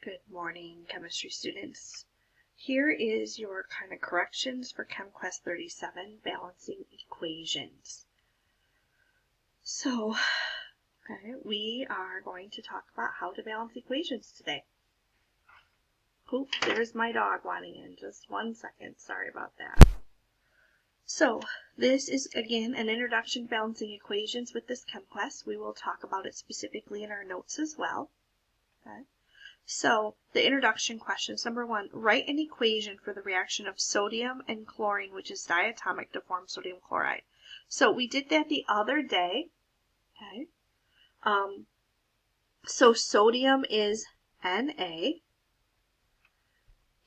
Good morning, chemistry students. Here is your kind of corrections for ChemQuest 37, balancing equations. So, we are going to talk about how to balance equations today. Oop, there's my dog wanting in. Just 1 second. Sorry about that. So, this is, again, an introduction to balancing equations with this ChemQuest. We will talk about it specifically in our notes as well. Okay. So, the introduction questions. Number 1, write an equation for the reaction of sodium and chlorine, which is diatomic, to form sodium chloride. So, we did that the other day. Okay. So, sodium is Na,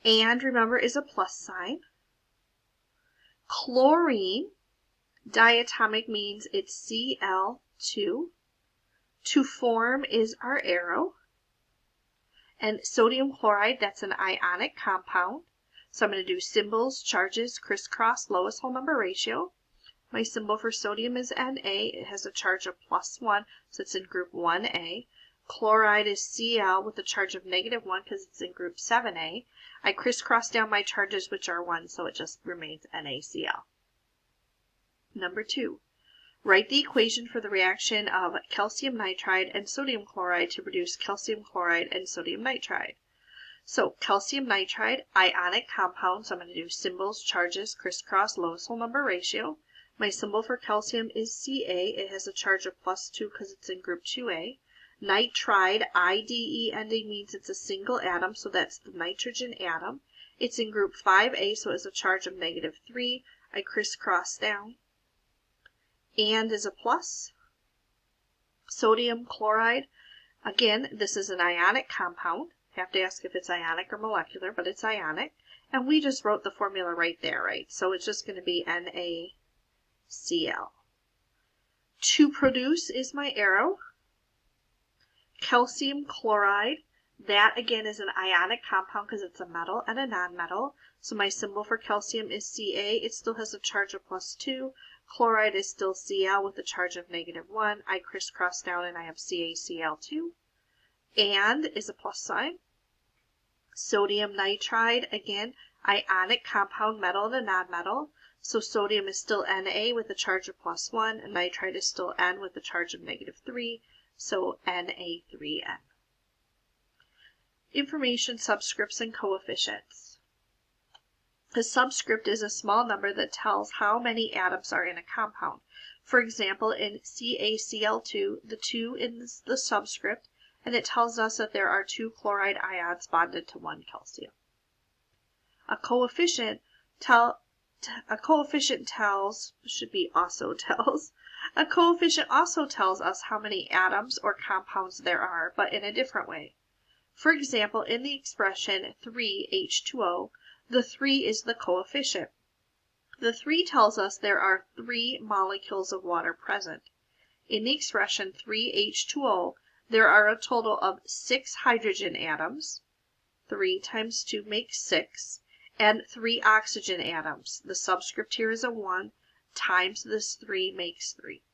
and remember, is a plus sign. Chlorine, diatomic, means it's Cl2. To form is our arrow. And sodium chloride, that's an ionic compound. So I'm going to do symbols, charges, crisscross, lowest whole number ratio. My symbol for sodium is Na. It has a charge of +1, so it's in group 1A. Chloride is Cl with a charge of -1 because it's in group 7A. I crisscross down my charges, which are 1, so it just remains NaCl. Number 2. Write the equation for the reaction of calcium nitride and sodium chloride to produce calcium chloride and sodium nitride. So calcium nitride, ionic compound, so I'm going to do symbols, charges, crisscross, lowest whole number ratio. My symbol for calcium is Ca. It has a charge of +2 because it's in group 2A. Nitride, IDE ending, means it's a single atom, so that's the nitrogen atom. It's in group 5A, so it has a charge of -3. I crisscross down. And is a plus. Sodium chloride, again, this is an ionic compound. Have to ask if it's ionic or molecular, but it's ionic. And we just wrote the formula right there, right? So it's just going to be NaCl. To produce is my arrow. Calcium chloride, that again is an ionic compound because it's a metal and a nonmetal. So my symbol for calcium is Ca. It still has a charge of +2. Chloride is still Cl with a charge of -1. I crisscross down and I have CaCl2. And is a plus sign. Sodium nitride, again, ionic compound, metal and a nonmetal. So sodium is still Na with a charge of +1. And nitride is still N with a charge of -3. So Na3N. Information, subscripts, and coefficients. A subscript is a small number that tells how many atoms are in a compound. For example, in CaCl2, the 2 is the subscript, and it tells us that there are 2 chloride ions bonded to 1 calcium. A coefficient also tells us how many atoms or compounds there are, but in a different way. For example, in the expression 3H2O, the 3 is the coefficient. The 3 tells us there are 3 molecules of water present. In the expression 3H2O, there are a total of 6 hydrogen atoms. 3 times 2 makes 6. And 3 oxygen atoms. The subscript here is a 1. Times this 3 makes 3.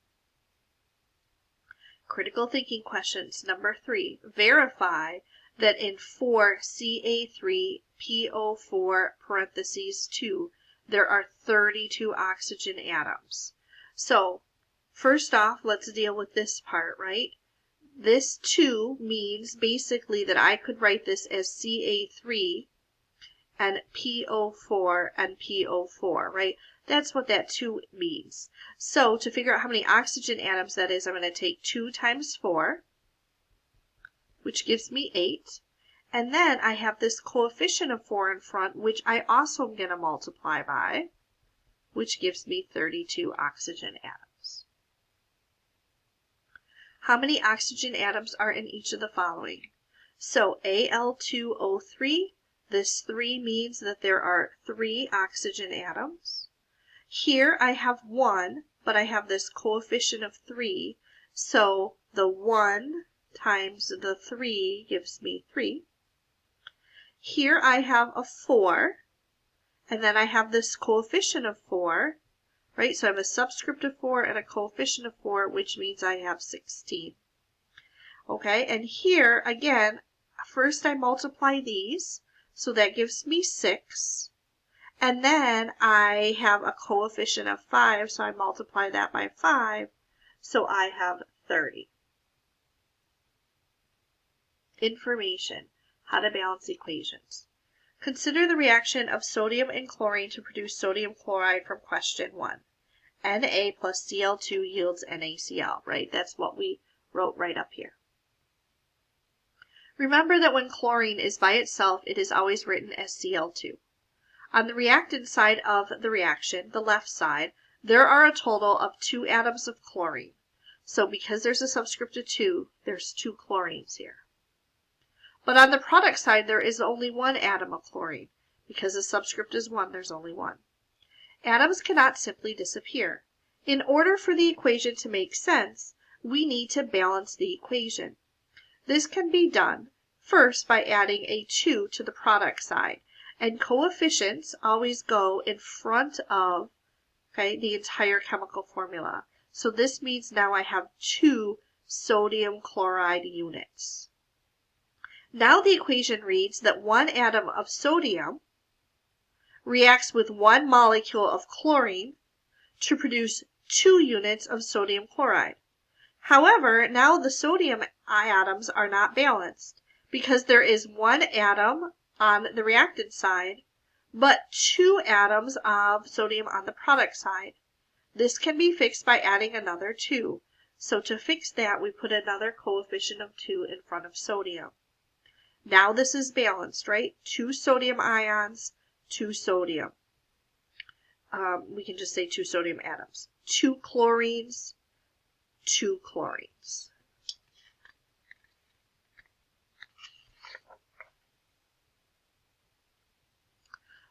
Critical thinking questions. Number 3. Verify that in 4Ca3PO4 parentheses 2, there are 32 oxygen atoms. So, first off, let's deal with this part, right? This 2 means basically that I could write this as Ca3 and PO4 and PO4, right? That's what that 2 means. So, to figure out how many oxygen atoms that is, I'm going to take 2 times 4, which gives me 8. And then I have this coefficient of 4 in front, which I also am going to multiply by, which gives me 32 oxygen atoms. How many oxygen atoms are in each of the following? So Al2O3, this 3 means that there are 3 oxygen atoms. Here I have 1, but I have this coefficient of 3, so the 1 times the 3 gives me 3. Here I have a 4, and then I have this coefficient of 4, right? So I have a subscript of 4 and a coefficient of 4, which means I have 16. Okay, and here, again, first I multiply these, so that gives me 6. And then I have a coefficient of 5, so I multiply that by 5, so I have 30. Information: how to balance equations. Consider the reaction of sodium and chlorine to produce sodium chloride from question 1. Na plus Cl2 yields NaCl, right? That's what we wrote right up here. Remember that when chlorine is by itself, it is always written as Cl2. On the reactant side of the reaction, the left side, there are a total of 2 atoms of chlorine. So because there's a subscript of 2, there's 2 chlorines here. But on the product side, there is only 1 atom of chlorine. Because the subscript is 1, there's only 1. Atoms cannot simply disappear. In order for the equation to make sense, we need to balance the equation. This can be done first by adding a 2 to the product side. And coefficients always go in front of the entire chemical formula. So this means now I have 2 sodium chloride units. Now the equation reads that 1 atom of sodium reacts with 1 molecule of chlorine to produce 2 units of sodium chloride. However, now the sodium atoms are not balanced because there is 1 atom on the reactant side, but 2 atoms of sodium on the product side. This can be fixed by adding another 2. So to fix that, we put another coefficient of 2 in front of sodium. Now this is balanced, right? 2 sodium ions, 2 sodium. We can just say 2 sodium atoms. 2 chlorines, 2 chlorines.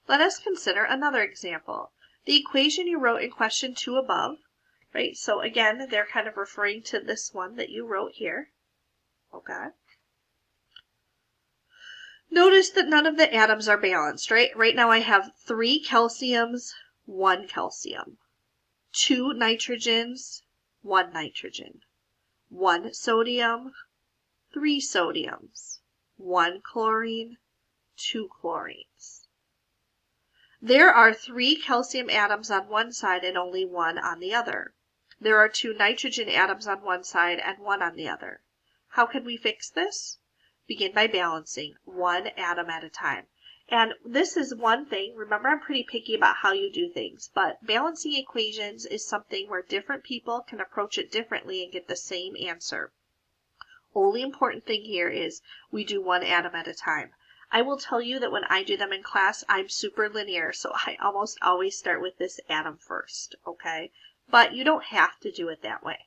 Let us consider another example. The equation you wrote in question 2 above, right? So again, they're kind of referring to this one that you wrote here. Okay. Notice that none of the atoms are balanced, right? Right now I have 3 calciums, 1 calcium, 2 nitrogens, 1 nitrogen, 1 sodium, 3 sodiums, 1 chlorine, 2 chlorines. There are 3 calcium atoms on one side and only 1 on the other. There are 2 nitrogen atoms on one side and 1 on the other. How can we fix this? Begin by balancing 1 atom at a time. And this is one thing. Remember, I'm pretty picky about how you do things, but balancing equations is something where different people can approach it differently and get the same answer. Only important thing here is we do 1 atom at a time. I will tell you that when I do them in class, I'm super linear, so I almost always start with this atom first, okay? But you don't have to do it that way.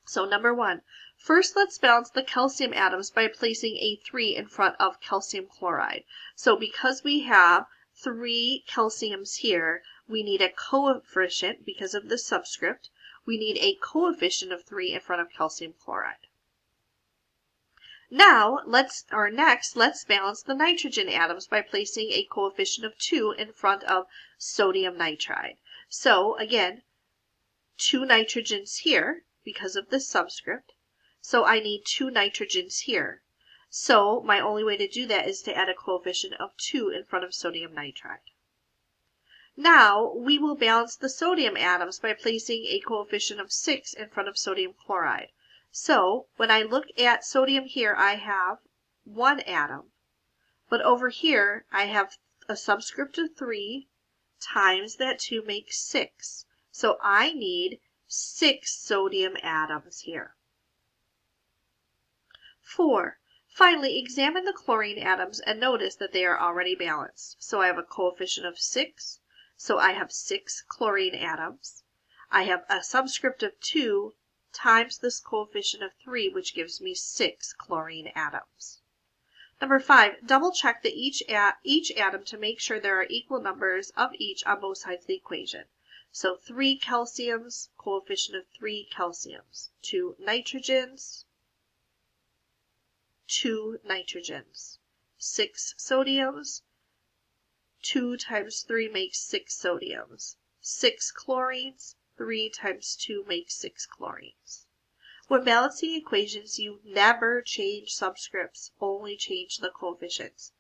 So number 1, first let's balance the calcium atoms by placing a 3 in front of calcium chloride. So because we have 3 calciums here, we need a coefficient, because of the subscript, we need a coefficient of 3 in front of calcium chloride. Now, next, let's balance the nitrogen atoms by placing a coefficient of 2 in front of sodium nitride. So again, 2 nitrogens here because of this subscript. So I need 2 nitrogens here. So my only way to do that is to add a coefficient of 2 in front of sodium nitride. Now we will balance the sodium atoms by placing a coefficient of 6 in front of sodium chloride. So when I look at sodium here, I have 1 atom. But over here, I have a subscript of 3 times that 2 makes 6. So I need 6 sodium atoms here. 4. Finally, examine the chlorine atoms and notice that they are already balanced. So I have a coefficient of 6. So I have 6 chlorine atoms. I have a subscript of 2 times this coefficient of 3, which gives me 6 chlorine atoms. Number 5, double check that each atom to make sure there are equal numbers of each on both sides of the equation. So 3 calciums, coefficient of 3 calciums. 2 nitrogens, 2 nitrogens. 6 sodiums, 2 times 3 makes 6 sodiums. 6 chlorines, 3 times 2 makes 6 chlorines. When balancing equations, you never change subscripts, only change the coefficients.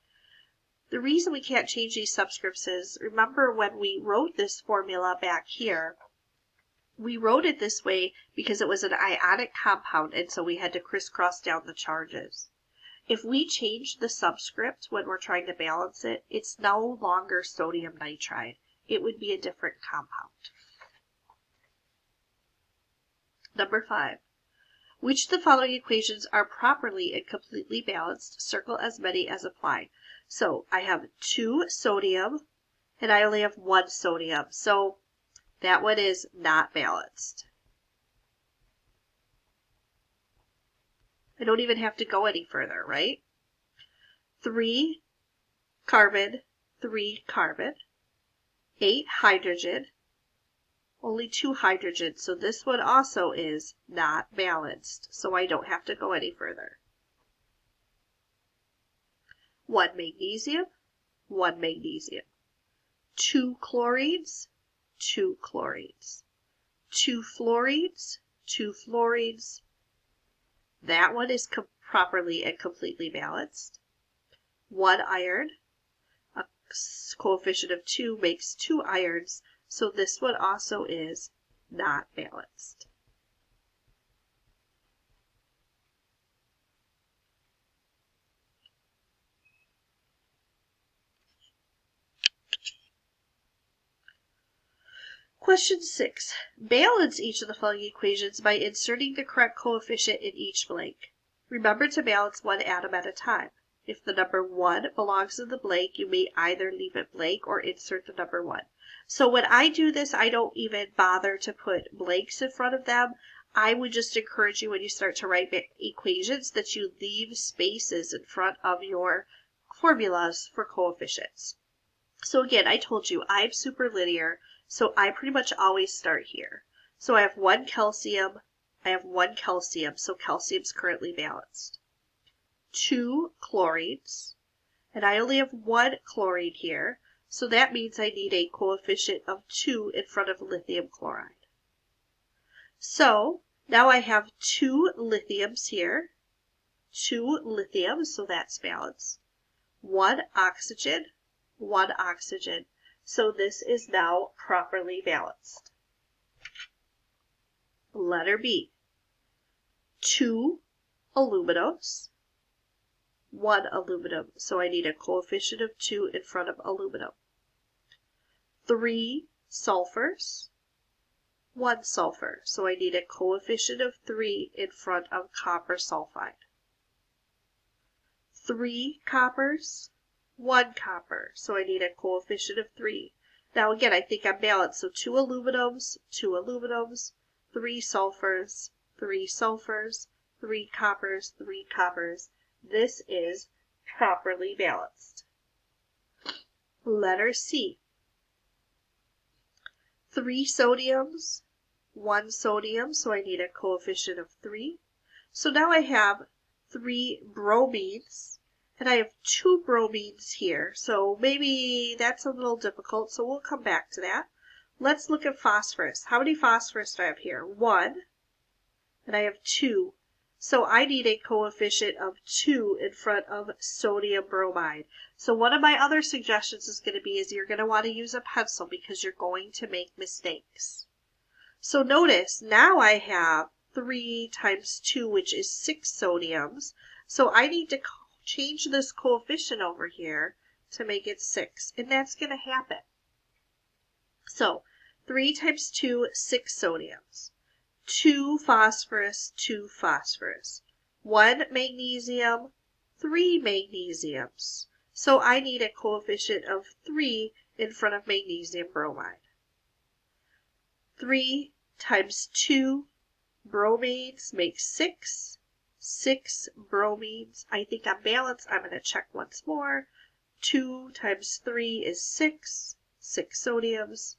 The reason we can't change these subscripts is, remember when we wrote this formula back here, we wrote it this way because it was an ionic compound, and so we had to crisscross down the charges. If we change the subscript when we're trying to balance it, it's no longer sodium nitride. It would be a different compound. Number 5. Which of the following equations are properly and completely balanced? Circle as many as apply. So I have 2 sodium and I only have 1 sodium. So that one is not balanced. I don't even have to go any further, right? 3 carbon, 3 carbon, 8 hydrogen, only 2 hydrogen. So this one also is not balanced. So I don't have to go any further. 1 magnesium, 1 magnesium. 2 chlorines, 2 chlorines. 2 fluorines, 2 fluorines. That one is properly and completely balanced. 1 iron, a coefficient of 2 makes 2 irons, so this one also is not balanced. Question 6. Balance each of the following equations by inserting the correct coefficient in each blank. Remember to balance one atom at a time. If the number 1 belongs in the blank, you may either leave it blank or insert the number 1. So when I do this, I don't even bother to put blanks in front of them. I would just encourage you when you start to write equations that you leave spaces in front of your formulas for coefficients. So again, I told you I'm super linear, so I pretty much always start here. So I have 1 calcium, I have 1 calcium, so calcium's currently balanced. 2 chlorines, and I only have 1 chlorine here, so that means I need a coefficient of 2 in front of lithium chloride. So now I have 2 lithiums here, 2 lithiums, so that's balanced. 1 oxygen, 1 oxygen. So this is now properly balanced. Letter B. 2 aluminums, 1 aluminum. So I need a coefficient of 2 in front of aluminum. 3 sulfurs, 1 sulfur. So I need a coefficient of 3 in front of copper sulfide. 3 coppers, 1 copper. So I need a coefficient of 3. Now again, I think I'm balanced. So 2 aluminums, 2 aluminums, 3 sulfurs, 3 sulfurs, 3 coppers, 3 coppers. This is properly balanced. Letter C. 3 sodiums, 1 sodium, so I need a coefficient of 3. So now I have 3 bromines, and I have 2 bromines here, so maybe that's a little difficult, so we'll come back to that. Let's look at phosphorus. How many phosphorus do I have here? 1, and I have 2. So I need a coefficient of 2 in front of sodium bromide. So one of my other suggestions is going to be you're going to want to use a pencil because you're going to make mistakes. So notice now I have 3 times 2, which is 6 sodiums. So I need to change this coefficient over here to make it 6, and that's going to happen. So 3 times 2, 6 sodiums. 2 phosphorus, 2 phosphorus. 1 magnesium, 3 magnesiums. So I need a coefficient of 3 in front of magnesium bromide. 3 times 2 bromines makes 6. 6 bromines. I think I'm balanced. I'm going to check once more. 2 times 3 is 6. 6 sodiums.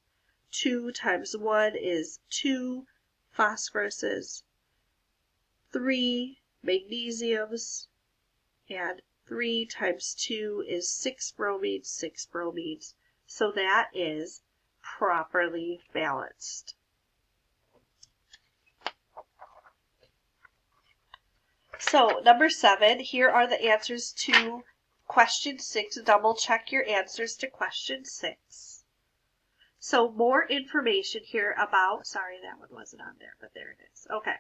2 times 1 is 2 phosphoruses. 3 magnesiums. And 3 times 2 is 6 bromines. 6 bromines. So that is properly balanced. So number 7, here are the answers to question 6. Double check your answers to question 6. So more information here about, sorry, that one wasn't on there, but there it is. Okay.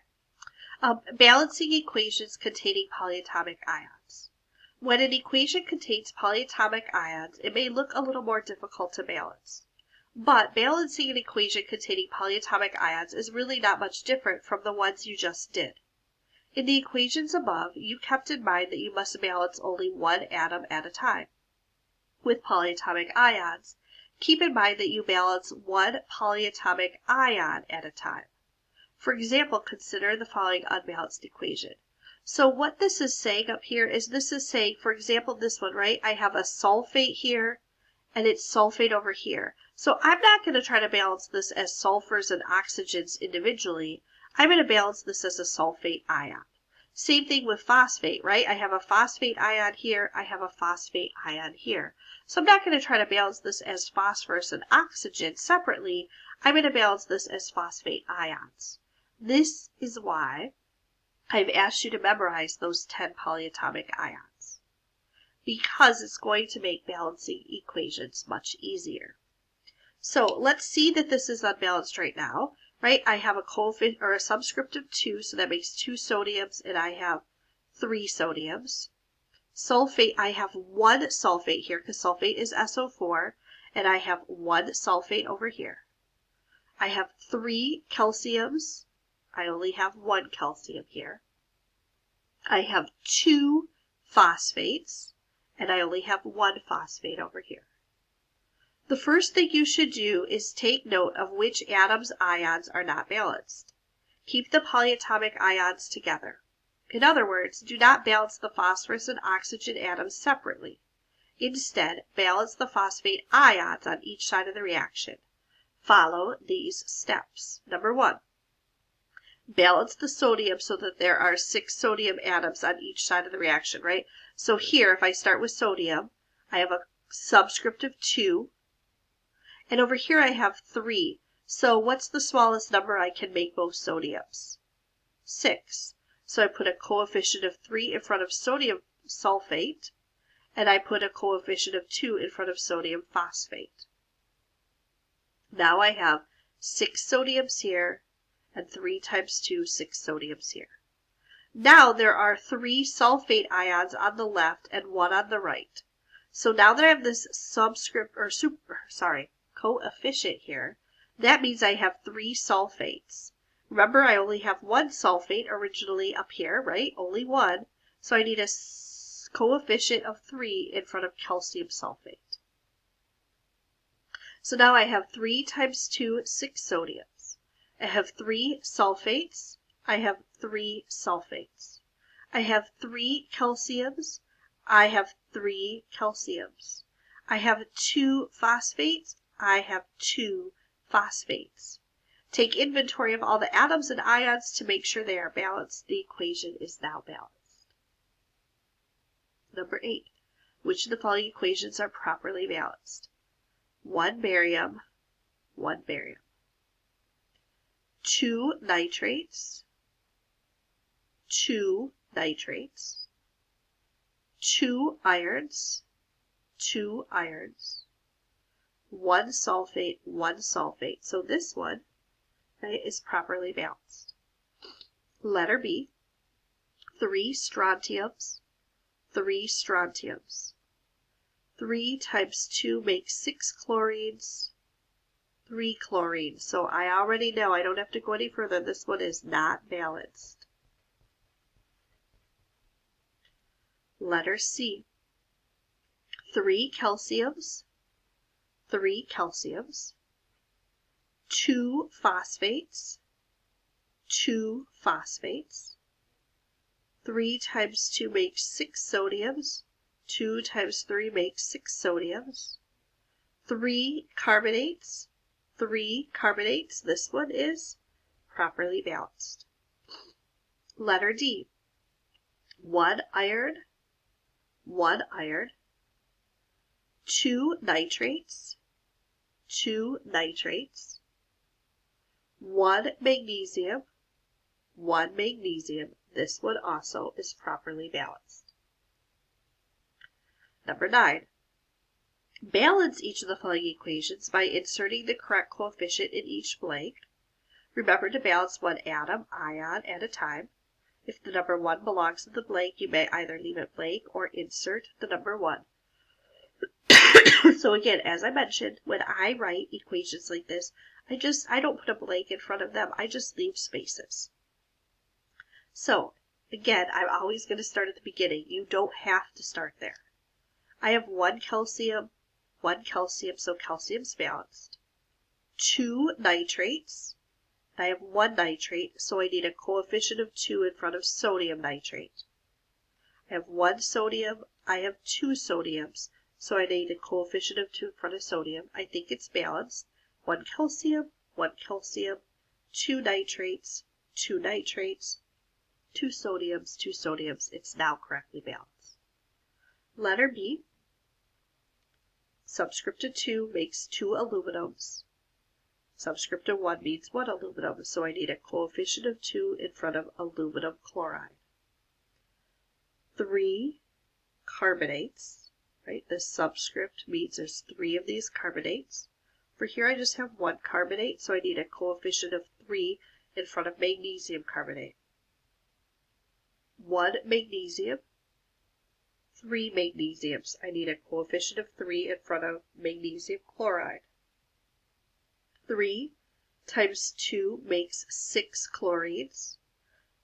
Balancing equations containing polyatomic ions. When an equation contains polyatomic ions, it may look a little more difficult to balance. But balancing an equation containing polyatomic ions is really not much different from the ones you just did. In the equations above, you kept in mind that you must balance only one atom at a time. With polyatomic ions, keep in mind that you balance one polyatomic ion at a time. For example, consider the following unbalanced equation. So what this is saying up here is this is saying, for example, this one, right? I have a sulfate here and it's sulfate over here. So I'm not going to try to balance this as sulfurs and oxygens individually. I'm going to balance this as a sulfate ion. Same thing with phosphate, right? I have a phosphate ion here. I have a phosphate ion here. So I'm not going to try to balance this as phosphorus and oxygen separately. I'm going to balance this as phosphate ions. This is why I've asked you to memorize those 10 polyatomic ions, because it's going to make balancing equations much easier. So let's see that this is unbalanced right now, right? I have a coefficient or a subscript of 2, so that makes 2 sodiums, and I have 3 sodiums. Sulfate, I have 1 sulfate here because sulfate is SO4, and I have 1 sulfate over here. I have 3 calciums. I only have 1 calcium here. I have 2 phosphates, and I only have 1 phosphate over here. The first thing you should do is take note of which atom's ions are not balanced. Keep the polyatomic ions together. In other words, do not balance the phosphorus and oxygen atoms separately. Instead, balance the phosphate ions on each side of the reaction. Follow these steps. Number 1, balance the sodium so that there are 6 sodium atoms on each side of the reaction, right? So here, if I start with sodium, I have a subscript of 2. And over here I have 3. So what's the smallest number I can make both sodiums? 6. So I put a coefficient of 3 in front of sodium sulfate, and I put a coefficient of 2 in front of sodium phosphate. Now I have 6 sodiums here, and 3 times 2, 6 sodiums here. Now there are 3 sulfate ions on the left and 1 on the right. So now that I have this coefficient here, that means I have 3 sulfates. Remember, I only have 1 sulfate originally up here, right? Only 1. So I need a coefficient of 3 in front of calcium sulfate. So now I have 3 times 2, 6 sodiums. I have 3 sulfates. I have 3 sulfates. I have 3 calciums. I have 3 calciums. I have 2 phosphates. I have 2 phosphates. Take inventory of all the atoms and ions to make sure they are balanced. The equation is now balanced. Number 8. Which of the following equations are properly balanced? 1 barium, 1 barium. 2 nitrates, 2 nitrates. 2 irons, 2 irons. 1 sulfate, 1 sulfate. So this one, right, is properly balanced. Letter B, 3 strontiums, 3 strontiums. 3 times 2 makes 6 chlorines, 3 chlorines. So I already know, I don't have to go any further. This one is not balanced. Letter C, 3 calciums, 3 calciums. 2 phosphates, 2 phosphates. 3 times 2 makes 6 sodiums. 2 times 3 makes 6 sodiums. 3 carbonates, 3 carbonates. This one is properly balanced. Letter D, 1 iron, 1 iron. 2 nitrates, 2 nitrates. 1 magnesium, 1 magnesium. This one also is properly balanced. Number 9. Balance each of the following equations by inserting the correct coefficient in each blank. Remember to balance one atom, ion, at a time. If the number 1 belongs in the blank, you may either leave it blank or insert the number 1. So again, as I mentioned, when I write equations like this, I don't put a blank in front of them, I just leave spaces. So again, I'm always going to start at the beginning. You don't have to start there. I have 1 calcium, so calcium's balanced. 2 nitrates. I have 1 nitrate, so I need a coefficient of 2 in front of sodium nitrate. I have 1 sodium, I have 2 sodiums, so I need a coefficient of 2 in front of sodium. I think it's balanced. 1 calcium, 2 nitrates, 2 nitrates, 2 sodiums. It's now correctly balanced. Letter B. Subscript of 2 makes 2 aluminums. Subscript of 1 means 1 aluminum, so I need a coefficient of 2 in front of aluminum chloride. 3 carbonates, right? The subscript means there's 3 of these carbonates. For here I just have 1 carbonate, so I need a coefficient of 3 in front of magnesium carbonate. 1 magnesium, 3 magnesiums. I need a coefficient of 3 in front of magnesium chloride. 3 times 2 makes 6 chlorines.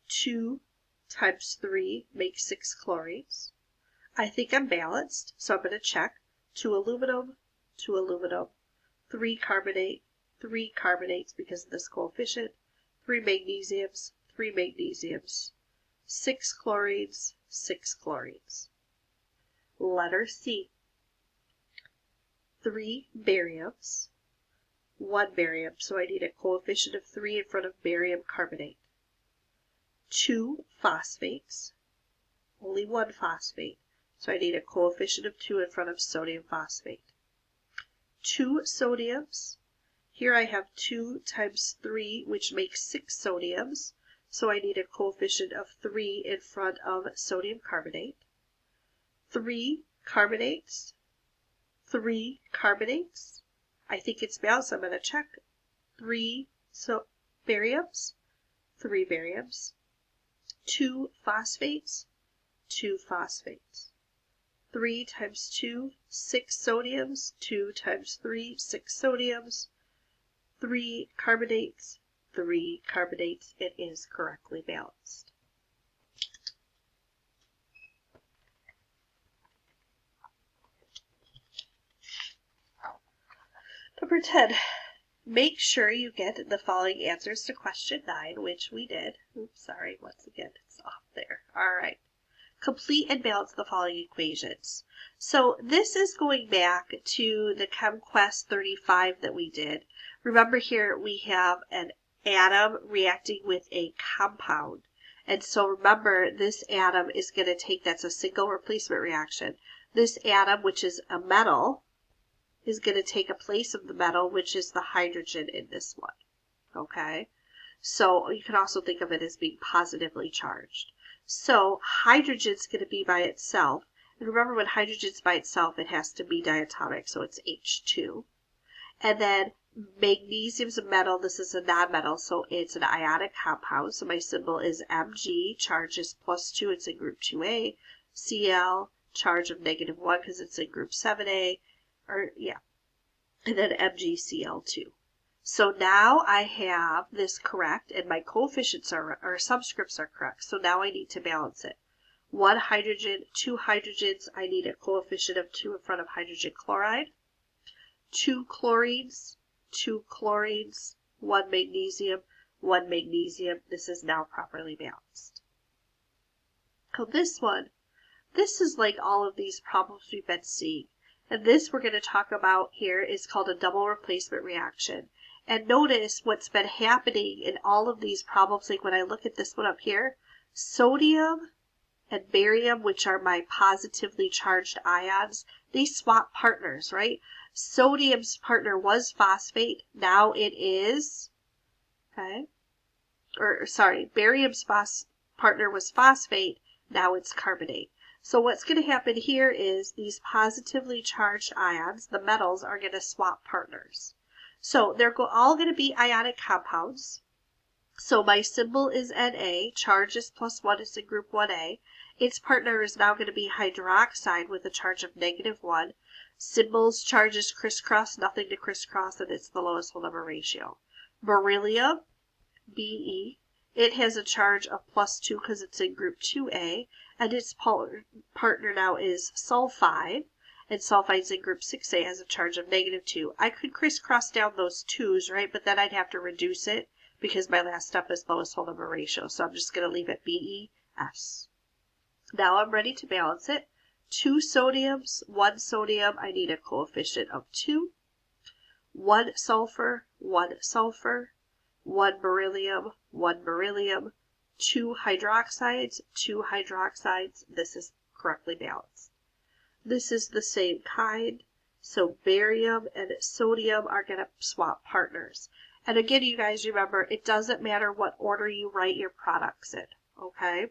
2 times 3 makes 6 chlorines. I think I'm balanced, so I'm going to check. 2 aluminum, 3 carbonate, 3 carbonates because of this coefficient, 3 magnesiums, 6 chlorines, 6 chlorines. Letter C. 3 bariums, 1 barium, so I need a coefficient of 3 in front of barium carbonate. 2 phosphates, only 1 phosphate, so I need a coefficient of 2 in front of sodium phosphate. 2 sodiums, here I have 2 times 3, which makes 6 sodiums, so I need a coefficient of 3 in front of sodium carbonate. 3 carbonates, I think it's balanced, I'm going to check. 3 bariums, 2 phosphates, 3 times 2, 6 sodiums, 2 times 3, 6 sodiums, 3 carbonates, it is correctly balanced. Number 10. Make sure you get the following answers to question 9, which we did. Oops, sorry, once again, it's off there. All right. Complete and balance the following equations. So this is going back to the ChemQuest 35 that we did. Remember here we have an atom reacting with a compound. And so remember this atom is going to take, that's a single replacement reaction. This atom, which is a metal, is going to take a place of the metal, which is the hydrogen in this one. Okay? So you can also think of it as being positively charged. So hydrogen's going to be by itself. And remember, when hydrogen's by itself, it has to be diatomic, so it's H2. And then magnesium's a metal. This is a nonmetal, so it's an ionic compound. So my symbol is Mg. Charge is +2. It's in group 2A. Cl, charge of -1 because it's in group 7A. And then MgCl2. So now I have this correct, and my coefficients or subscripts are correct. So now I need to balance it. 1 hydrogen, 2 hydrogens, I need a coefficient of 2 in front of hydrogen chloride. 2 chlorines, 1 magnesium, 1 magnesium. This is now properly balanced. So this is like all of these problems we've been seeing. And this we're going to talk about here is called a double replacement reaction. And notice what's been happening in all of these problems, like when I look at this one up here, sodium and barium, which are my positively charged ions, they swap partners, right? Sodium's partner was phosphate, now it is, barium's partner was phosphate, now it's carbonate. So what's going to happen here is these positively charged ions, the metals, are going to swap partners. So they're all going to be ionic compounds. So my symbol is Na, charge is +1, it's in group 1A. Its partner is now going to be hydroxide with a charge of -1. Symbols, charges crisscross, nothing to crisscross, and it's the lowest whole number ratio. Beryllium, Be, it has a charge of +2 because it's in group 2A, and its partner now is sulfide, and sulfide's in group 6A, has a charge of -2. I could crisscross down those 2's, right, but then I'd have to reduce it because my last step is lowest whole number ratio, so I'm just going to leave it BeS. Now I'm ready to balance it. 2 sodiums, 1 sodium, I need a coefficient of 2. 1 sulfur, 1 sulfur, 1 beryllium, 1 beryllium, 2 hydroxides, 2 hydroxides. This is correctly balanced. This is the same kind, so barium and sodium are going to swap partners. And again, you guys remember, it doesn't matter what order you write your products in, okay?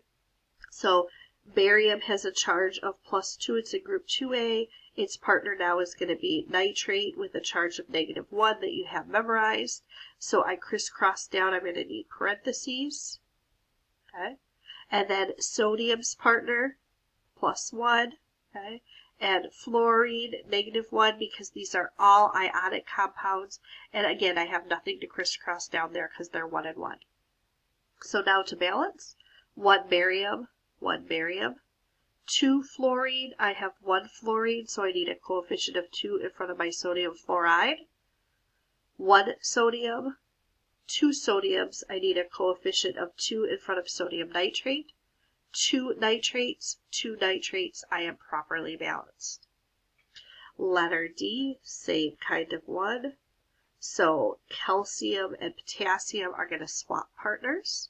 So barium has a charge of +2, it's in group 2A. Its partner now is going to be nitrate with a charge of -1 that you have memorized. So I crisscross down, I'm going to need parentheses, okay? And then sodium's partner, +1, okay? And fluorine, -1, because these are all ionic compounds. And again, I have nothing to crisscross down there because they're 1 and 1. So now to balance, 1 barium, 1 barium. 2 fluorine, I have 1 fluorine, so I need a coefficient of 2 in front of my sodium fluoride. 1 sodium, 2 sodiums, I need a coefficient of 2 in front of sodium nitrate. 2 nitrates, 2 nitrates, I am properly balanced. Letter D, same kind of one. So calcium and potassium are going to swap partners.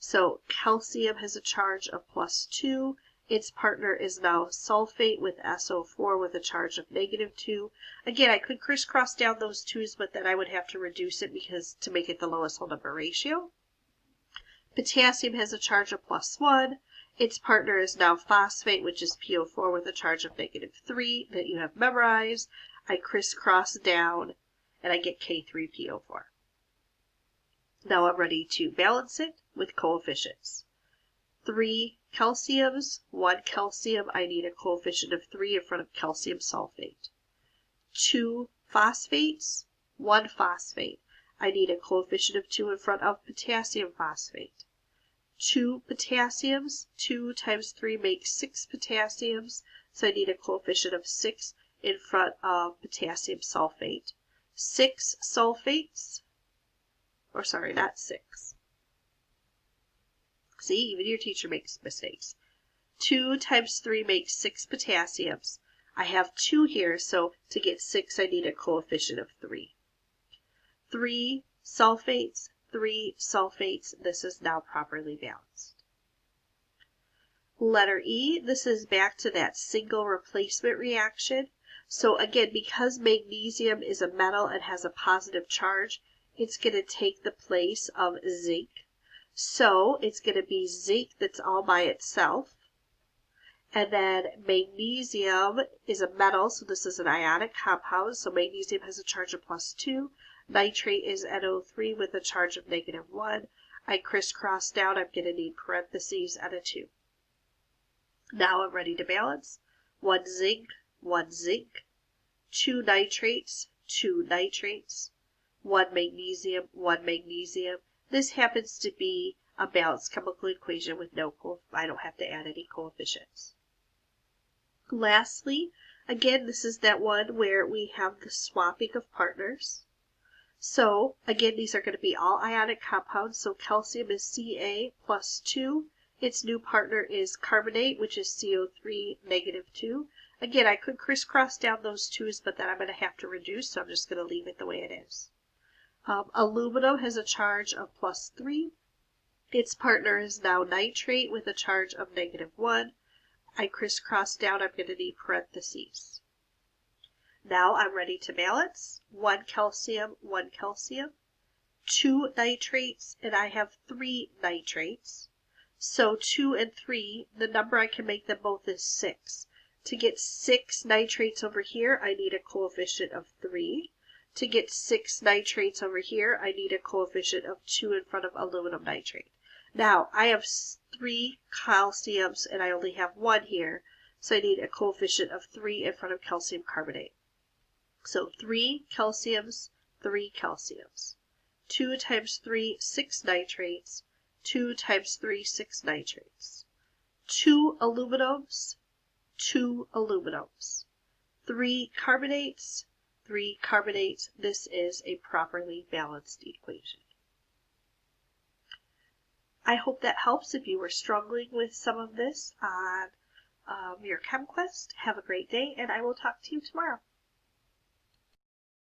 So calcium has a charge of +2. Its partner is now sulfate with SO4 with a charge of -2. Again, I could crisscross down those 2's, but then I would have to reduce it because to make it the lowest whole number ratio. Potassium has a charge of +1. Its partner is now phosphate, which is PO4 with a charge of -3 that you have memorized. I crisscross down and I get K3PO4. Now I'm ready to balance it with coefficients. 3 calciums, 1 calcium, I need a coefficient of 3 in front of calcium sulfate. 2 phosphates, 1 phosphate, I need a coefficient of 2 in front of potassium phosphate. 2 potassiums, 2 times 3 makes 6 potassiums, so I need a coefficient of 6 in front of potassium sulfate. 6 sulfates, or sorry, not 6. See, even your teacher makes mistakes. 2 times 3 makes 6 potassiums. I have 2 here, so to get 6, I need a coefficient of 3. 3 sulfates, 3 sulfates. This is now properly balanced. Letter E, this is back to that single replacement reaction. So again, because magnesium is a metal and has a positive charge, it's going to take the place of zinc. So it's going to be zinc that's all by itself. And then magnesium is a metal, so this is an ionic compound. So magnesium has a charge of +2. Nitrate is NO3 with a charge of -1. I crisscross down, I'm going to need parentheses and a 2. Now I'm ready to balance. 1 zinc, 1 zinc. 2 nitrates, 2 nitrates. 1 magnesium, 1 magnesium. This happens to be a balanced chemical equation with I don't have to add any coefficients. Lastly, again, this is that one where we have the swapping of partners. So again, these are going to be all ionic compounds. So calcium is Ca +2. Its new partner is carbonate, which is CO3 -2. Again, I could crisscross down those 2's, but then I'm going to have to reduce, so I'm just going to leave it the way it is. Aluminum has a charge of +3. Its partner is now nitrate with a charge of -1. I crisscross down, I'm going to need parentheses. Now I'm ready to balance. 1 calcium, 1 calcium. 2 nitrates, and I have 3 nitrates. So 2 and 3, the number I can make them both is 6. To get 6 nitrates over here, I need a coefficient of 3. To get 6 nitrates over here, I need a coefficient of 2 in front of aluminum nitrate. Now, I have 3 calciums and I only have 1 here, so I need a coefficient of 3 in front of calcium carbonate. So 3 calciums, 3 calciums. 2 times 3, 6 nitrates. 2 times 3, 6 nitrates. 2 aluminums, 2 aluminums. 3 carbonates, 3 carbonates. This is a properly balanced equation. I hope that helps if you were struggling with some of this on your ChemQuest. Have a great day, and I will talk to you tomorrow.